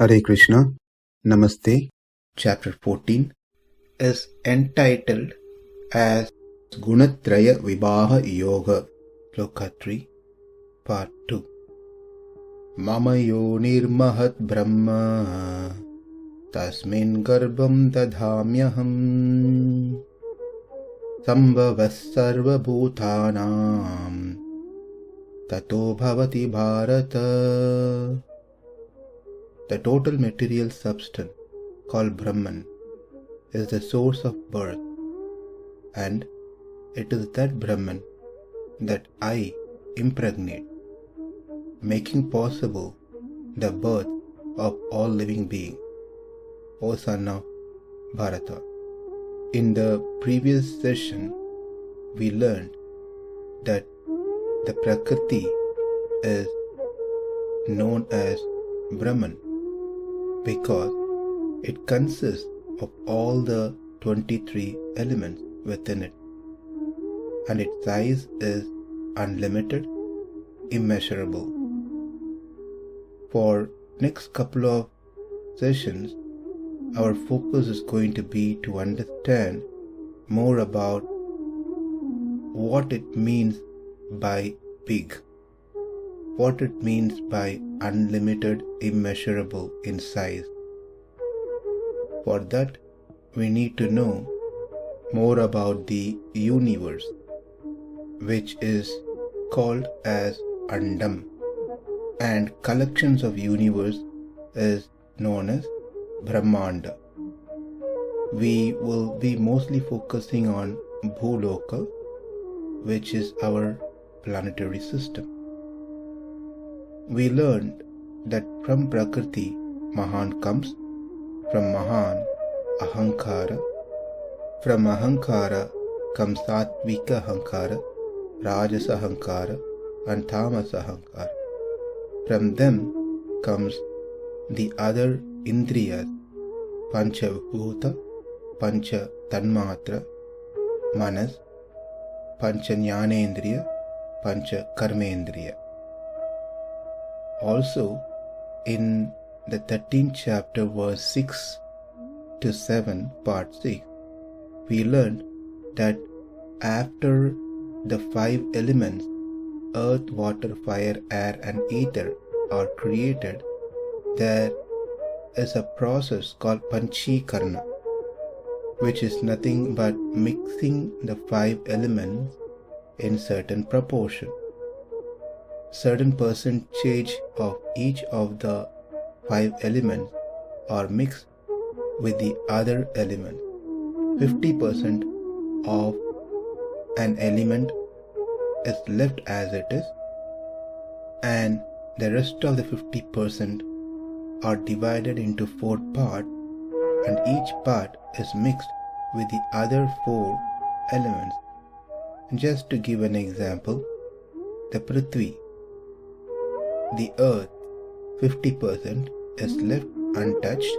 Hare Krishna, Namaste. Chapter 14 is entitled as Gunatraya Vibhaha Yoga, Sloka 3, Part 2. Mama yonir mahad brahma, tasmin garbhaṁ dadhāmy sambhavaḥ sarva-bhūtānāṁ, tato bhavati bhārata. The total material substance, called Brahman, is the source of birth, and it is that Brahman that I impregnate, making possible the birth of all living beings, O son of Bharata. In the previous session, we learned that the Prakriti is known as Brahman because it consists of all the 23 elements within it, and its size is unlimited, immeasurable. For next couple of sessions, our focus is going to be to understand more about what it means by big, what it means by unlimited, immeasurable in size. For that, we need to know more about the universe, which is called as Andam, and collections of universe is known as Brahmanda. We will be mostly focusing on Bhuloka, which is our planetary system. We learned that from Prakriti, Mahan comes, from Mahan, Ahankara, from Ahankara comes Sattvika Ahankara, Rajasa Ahankara, and Tamasa Ahankara. From them comes the other Indriyas, Pancha Bhuta, Pancha Tanmatra, Manas, Pancha Jnanendriya, Pancha Karmendriya. Also, in the 13th chapter, verse 6 to 7, part 6, we learned that after the 5 elements, earth, water, fire, air, and ether, are created, there is a process called Panchikarna, which is nothing but mixing the 5 elements in certain proportion. Certain percentage of each of the 5 elements are mixed with the other element. 50% of an element is left as it is, and the rest of the 50% are divided into 4 parts, and each part is mixed with the other 4 elements. Just to give an example, the Prithvi, the earth, 50% is left untouched,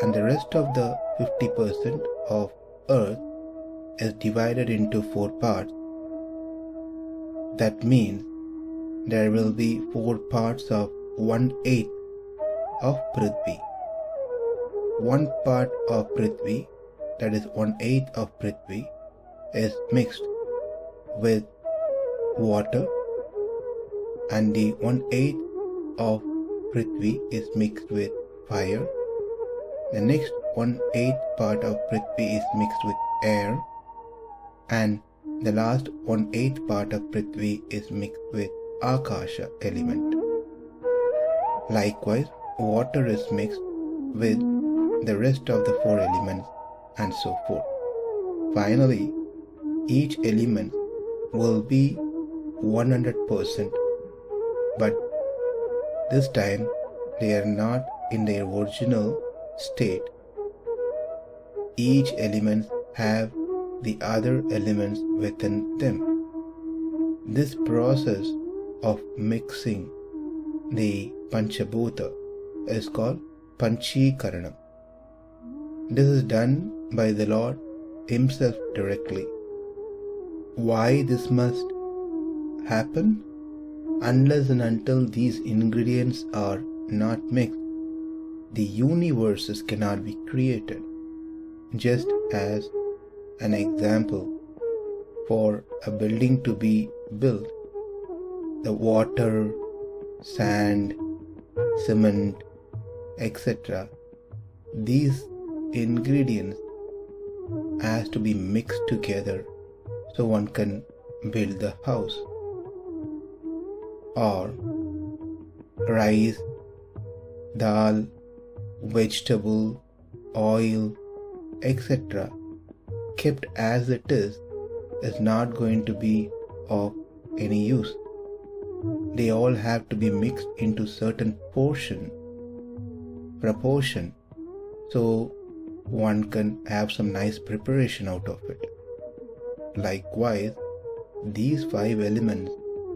and the rest of the 50% of earth is divided into 4 parts. That means there will be 4 parts of 1/8 of Prithvi. 1 part of Prithvi, that is 1/8 of Prithvi, is mixed with water, and the 1/8 of Prithvi is mixed with fire. The next 1/8 part of Prithvi is mixed with air, and the last 1/8 part of Prithvi is mixed with Akasha element. Likewise, water is mixed with the rest of the 4 elements, and so forth. Finally, each element will be 100%, but this time they are not in their original state. Each element have the other elements within them. This process of mixing the Panchabhuta is called Panchikaranam. This is done by the Lord Himself directly. Why this must happen? Unless and until these ingredients are not mixed, the universes cannot be created. Just as an example, for a building to be built, the water, sand, cement, etc., these ingredients has to be mixed together so one can build the house. Or rice, dal, vegetable, oil, etc., kept as it is not going to be of any use. They all have to be mixed into certain proportion, so one can have some nice preparation out of it. Likewise, these 5 elements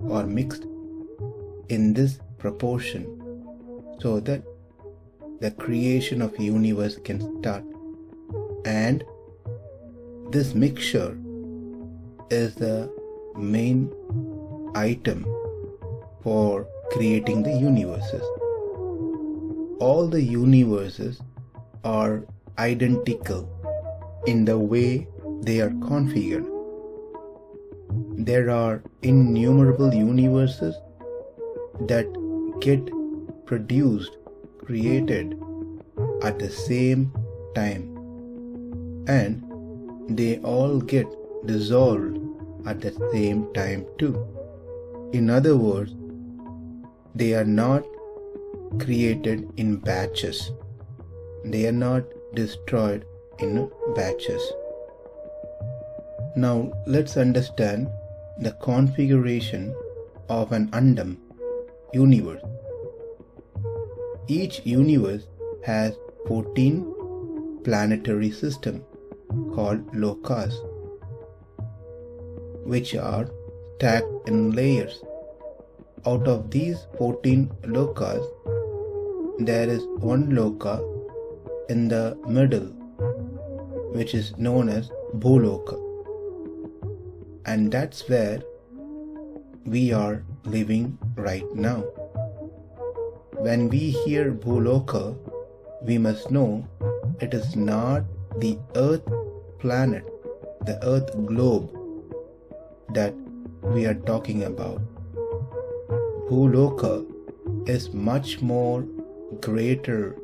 are mixed in this proportion so that the creation of universe can start. And this mixture is the main item for creating the universes. All the universes are identical in the way they are configured. There are innumerable universes that get created at the same time, and they all get dissolved at the same time too. In other words, they are not created in batches. They are not destroyed in batches. Now let's understand the configuration of an Andam universe. Each universe has 14 planetary systems called Lokas, which are stacked in layers. Out of these 14 Lokas, there is one Loka in the middle, which is known as Bhuloka. And that's where we are living right now. When we hear Bhuloka, we must know it is not the Earth planet, the Earth globe that we are talking about. Bhuloka is much more greater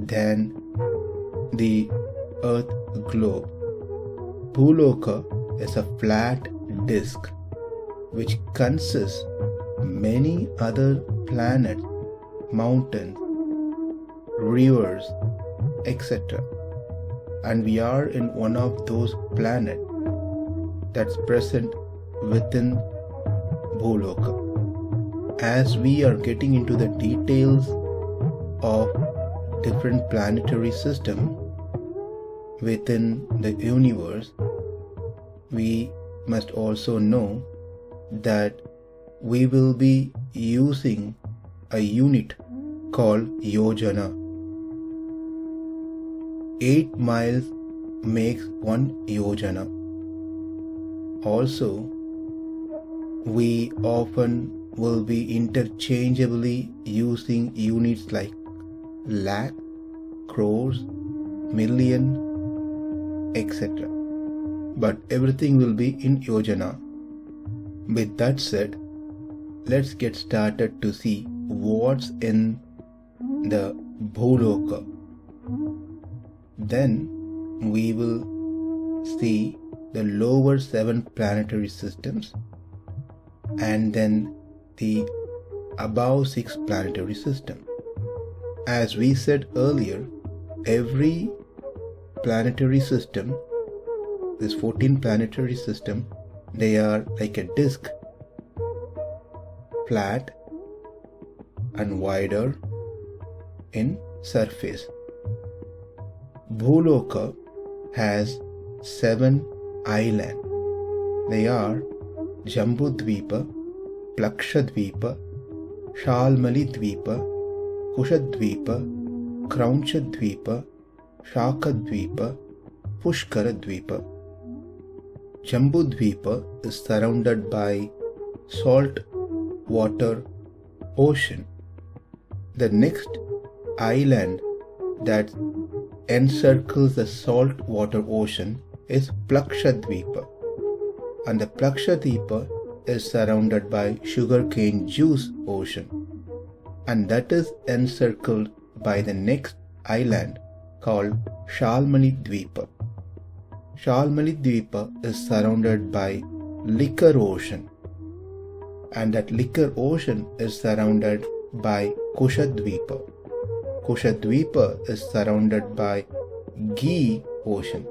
than the Earth globe. Bhuloka is a flat disk which consists many other planets, mountains, rivers, etc. And we are in one of those planets that's present within Bhuloka. As we are getting into the details of different planetary systems within the universe, we must also know that we will be using a unit called yojana. 8 miles makes 1 yojana. Also, we often will be interchangeably using units like lakh, crores, million, etc. But everything will be in yojana. With that said, let's get started to see what's in the Bhuloka. Then we will see the lower 7 planetary systems and then the above 6 planetary system. As we said earlier, every planetary system, this 14 planetary system, they are like a disk, flat and wider in surface. Bhuloka has 7 islands. They are Jambudvipa, Plakshadvipa, Shalmalidvipa, Kushadvipa, Kraunchadvipa, Shakadvipa, Pushkaradvipa. Jambudvipa is surrounded by salt water ocean. The next island that encircles the salt water ocean is Plakshadvipa, and the Plakshadvipa is surrounded by sugarcane juice ocean, and that is encircled by the next island called Shalmali-dvipa. Shalmali-dvipa is surrounded by liquor ocean, and that liquor ocean is surrounded by Kushadvipa. Kushadvipa is surrounded by ghee ocean.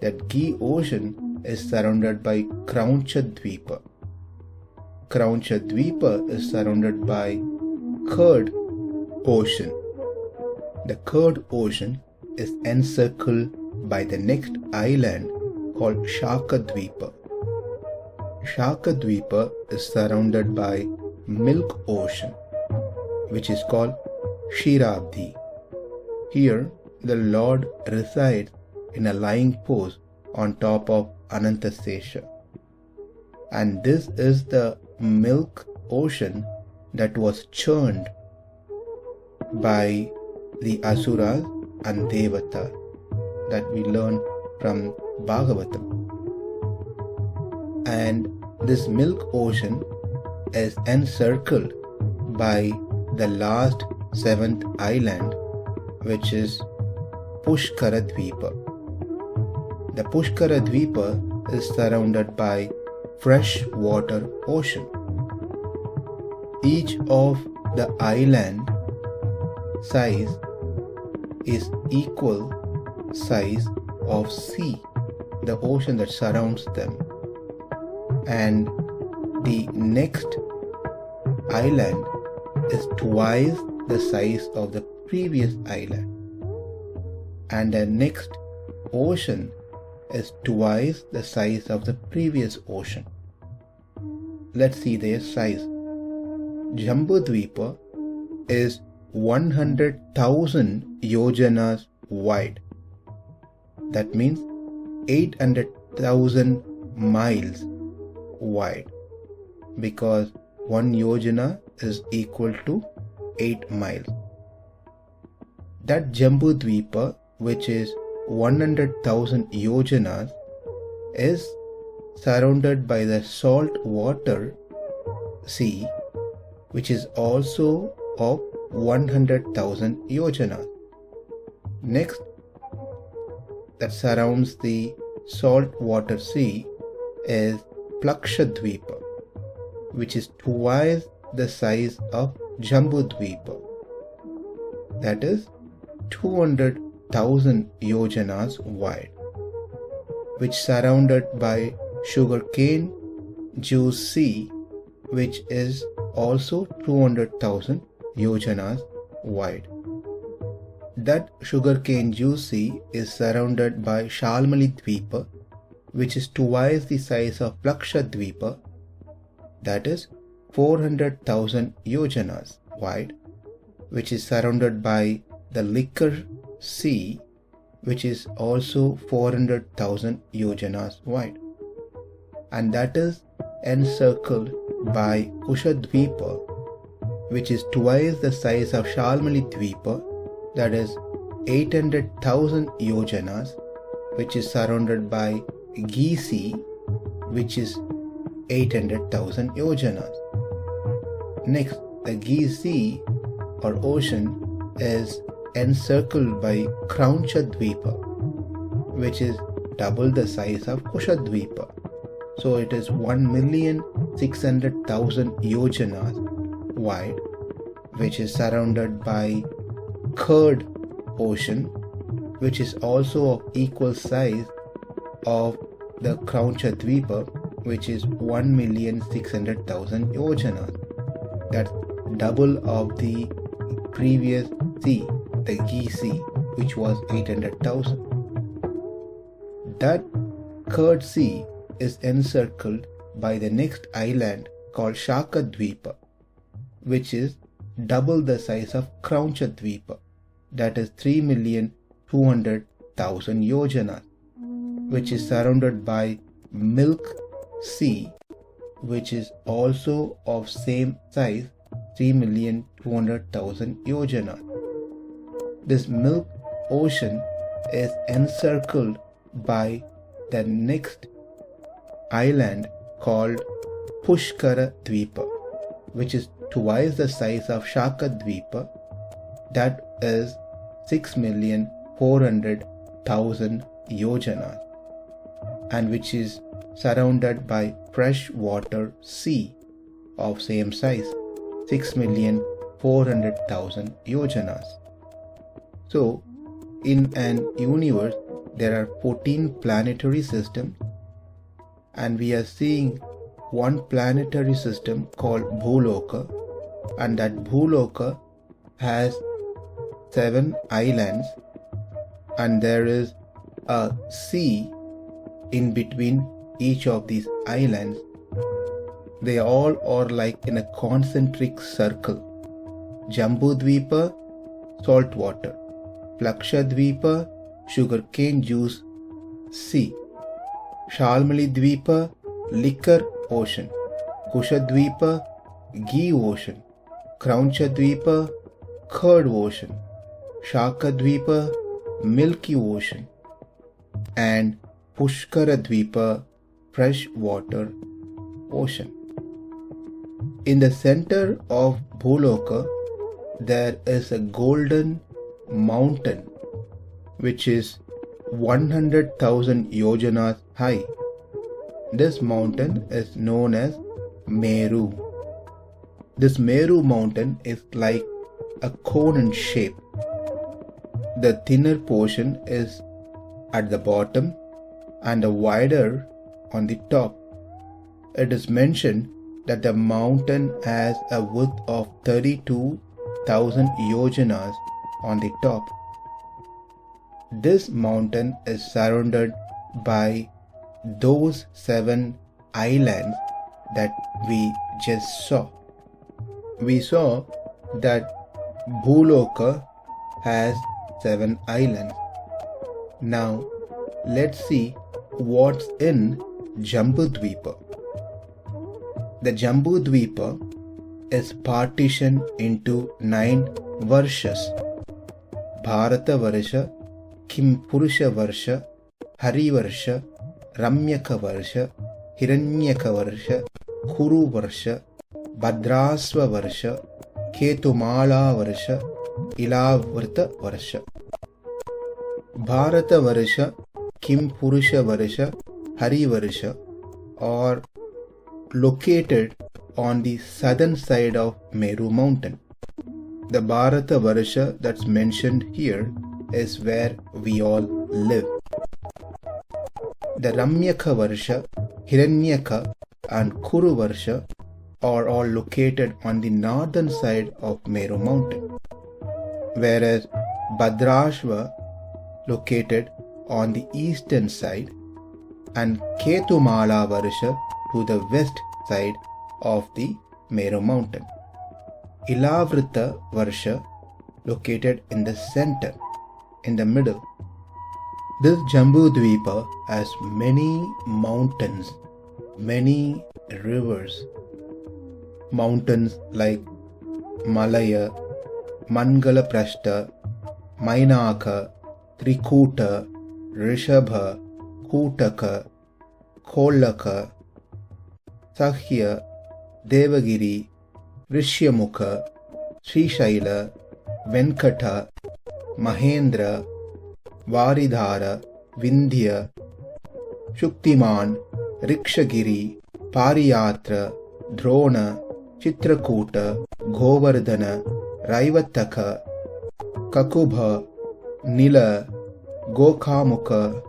That ghee ocean is surrounded by Kraunchadvipa. Kraunchadvipa is surrounded by curd ocean. The curd ocean is encircled by the next island called Shakadvipa. Shakadvipa is surrounded by milk ocean, which is called Kshiravdi. Here the Lord resides in a lying pose on top of Anantasesha. And this is the milk ocean that was churned by the Asuras and Devatas that we learn from Bhagavatam. And this milk ocean is encircled by the last seventh island, which is Pushkaradvipa. The Pushkaradvipa is surrounded by fresh water ocean. Each of the island size is equal size of sea, the ocean that surrounds them. And the next island is twice the size of the previous island, and the next ocean is twice the size of the previous ocean. Let's see their size. Jambudvipa is 100,000 yojanas wide. That means 800,000 miles wide, because 1 yojana is equal to 8 miles. That Jambudvipa, which is 100,000 yojanas, is surrounded by the salt water sea, which is also of 100,000 yojanas. Next, that surrounds the salt water sea is Plakshadvipa, which is twice the size of Jambudvipa. That is 200,000 yojanas wide, which surrounded by sugarcane juice sea, which is also 200,000 yojanas wide. That sugarcane juice sea is surrounded by Shalmali-dvipa, which is twice the size of Plakshadvipa, that is 400,000 yojanas wide, which is surrounded by the liquor sea, which is also 400,000 yojanas wide, and that is encircled by Kushadvipa, which is twice the size of Shalmali-dvipa, that is 800,000 yojanas, which is surrounded by ghee sea, which is 800,000 yojanas. Next, the ghee sea or ocean is encircled by Kraunchadvipa, which is double the size of Kushadvipa. So it is 1,600,000 yojanas wide, which is surrounded by curd ocean, which is also of equal size of the Kraunchadvipa, which is 1,600,000 yojanas. That's double of the previous sea, the ghee sea, which was 800,000. That curd sea is encircled by the next island called Shakadvipa, which is double the size of Kraunchadvipa, that is 3,200,000 yojanas, which is surrounded by milk sea, which is also of same size, 3,200,000 yojanas. this milk ocean is encircled by the next island called Pushkara Dvipa, which is twice the size of Shaka Dvipa, that is 6,400,000 yojanas, and which is surrounded by freshwater sea of same size, 6,400,000 yojanas. So, in an universe, there are 14 planetary systems, and we are seeing one planetary system called Bhūloka, and that Bhūloka has 7 islands, and there is a sea in between each of these islands. They all are like in a concentric circle. Jambudvipa, salt water. Plakshadvipa, sugarcane juice sea. Shalmalidvipa, liquor ocean. Kushadvipa, ghee ocean. Kraunchadvipa, curd ocean. Shakadvipa, milky ocean. And Pushkaradvipa, freshwater ocean. In the center of Bhūloka, there is a golden mountain which is 100,000 yojanas high. This mountain is known as Meru. This Meru mountain is like a cone in shape. The thinner portion is at the bottom and the wider on the top. It is mentioned that the mountain has a width of 32,000 yojanas on the top. This mountain is surrounded by those 7 islands that we just saw. We saw that Bhūloka has 7 islands. Now let's see what's in Jambudvipa. The Jambudvipa is partitioned into 9 varshas: Bharata Varsha, Kim Purusha Varsha, Hari Varsha, Ramyaka Varsha, Hiranyaka Varsha, Kuru Varsha, Bhadrasva Varsha, Ketumala Varsha, Ilavrita Varsha. Bharata Varsha, Kim Purusha Varsha, Hari Varsha are located on the southern side of Meru mountain. The Bharata Varsha that's mentioned here is where we all live. The Ramyaka Varsha, Hiranyaka and Kuru Varsha are all located on the northern side of Meru mountain, whereas Bhadrashva located on the eastern side and Ketumala Varsha to the west side of the Meru mountain. Ilavrita Varsha located in the center, in the middle. This Jambudvipa has many mountains, many rivers. Mountains like Malaya, Mangalaprashta, Mainaka, Trikuta, Rishabha, Kutaka, Kolaka, Sahya, Devagiri, Rishyamukha, Srishaila, Venkata, Mahendra, Varidhara, Vindhya, Shuktiman, Rikshagiri, Pariyatra, Drona, Chitrakuta, Govardhana, Raivataka, Kakubha, Nila, Gokamukha,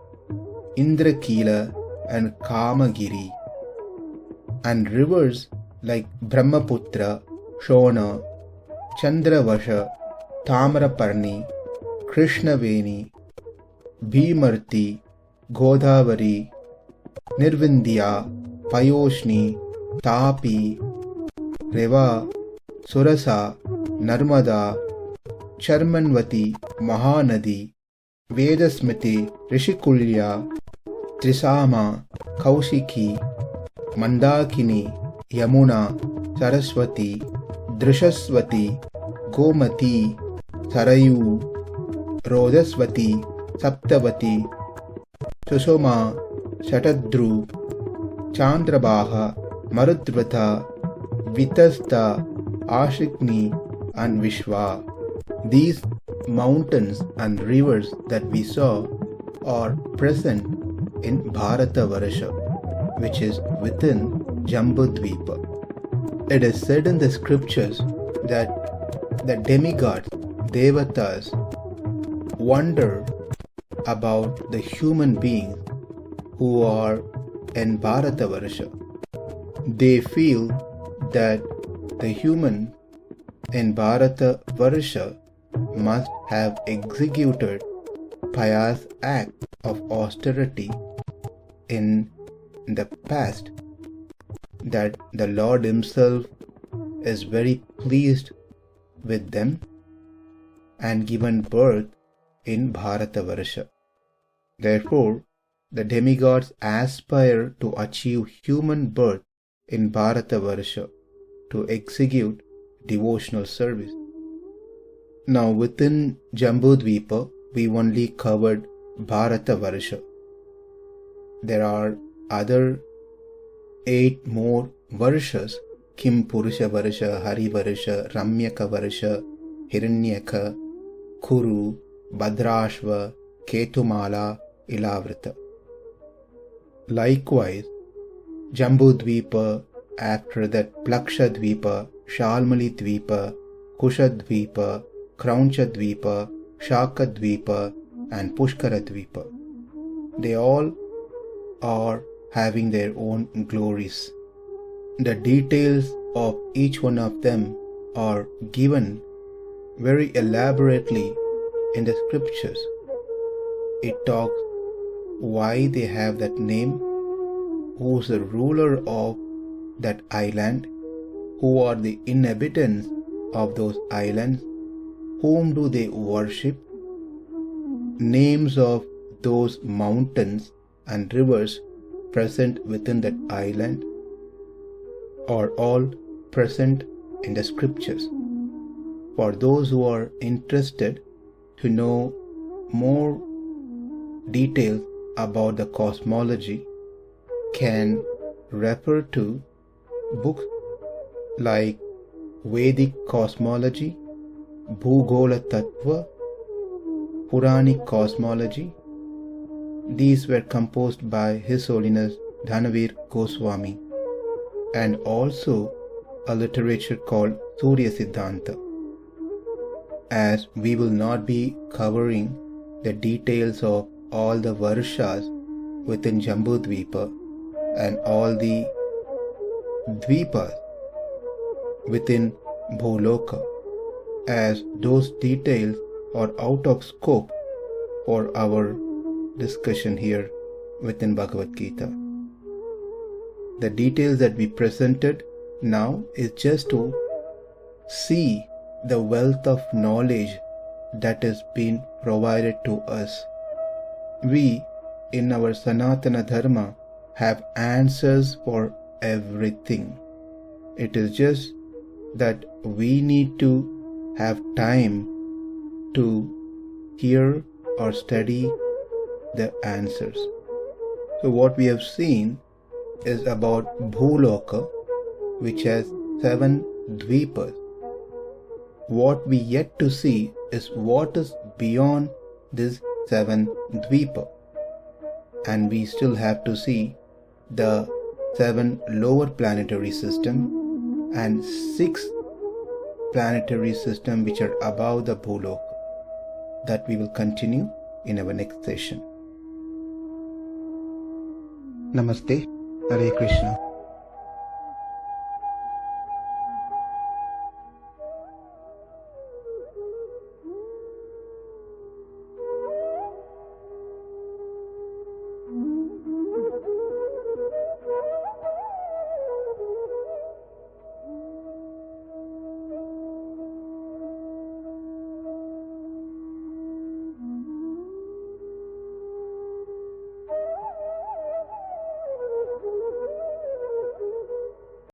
Indrakila and Kamagiri. And rivers like Brahmaputra, Shona, Chandravasha, Tamaraparni, Krishnaveni, Bhimarti, Godavari, Nirvindya, Payoshni, Tapi, Reva, Surasa, Narmada, Charmanvati, Mahanadi, Vedasmiti, Rishikulya, Trisama, Kaushiki, Mandakini, Yamuna, Saraswati, Drishaswati, Gomati, Sarayu, Rodasvati, Saptavati, Susoma, Shatadru, Chandrabaha, Marudvrata, Vitasta, Ashikni, and Vishwa. These mountains and rivers that we saw are present in Bharata Varsha, which is within Jambudvipa. It is said in the scriptures that the demigods, Devatas, wonder about the human beings who are in Bharata Varsha. They feel that the human in Bharata Varsha must have executed pious acts of austerity in the past, that the Lord Himself is very pleased with them and given birth in Bharata Varsha. Therefore, the demigods aspire to achieve human birth in Bharata Varsha to execute devotional service. Now, within Jambudvipa, we only covered Bharata Varsha. There are other 8 more Varshas: Kim Purusha Varsha, Hari Varsha, Ramyaka Varsha, Hiranyaka, Kuru, Bhadrashva, Ketumala, Ilavrita. Likewise, Jambudvipa, after that Plakshadvipa, Shalmali-dvipa, Kushadvipa, Kraunchadvipa, Shakadvipa, and Pushkaradvipa. They all are having their own glories. The details of each one of them are given very elaborately in the scriptures. It talks why they have that name, who is the ruler of that island, who are the inhabitants of those islands, whom do they worship. Names of those mountains and rivers present within that island are all present in the scriptures. For those who are interested to know more details about the cosmology, can refer to books like Vedic Cosmology, Bhugola Tattva, Puranic Cosmology. These were composed by His Holiness Dhanavir Goswami, and also a literature called Surya Siddhanta. As we will not be covering the details of all the Varshas within Jambudvipa and all the Dvipas within Bholoka, as those details are out of scope for our discussion here within Bhagavad Gita. The details that we presented now is just to see the wealth of knowledge that has been provided to us. We, in our Sanatana Dharma, have answers for everything. It is just that we need to have time to hear or study the answers. So what we have seen is about Bhuloka, which has 7 Dvipas. What we yet to see is what is beyond this 7 Dvipa, and we still have to see the 7 lower planetary system and 6 planetary system which are above the Bhuloka. That we will continue in our next session. Namaste. Hare Krishna.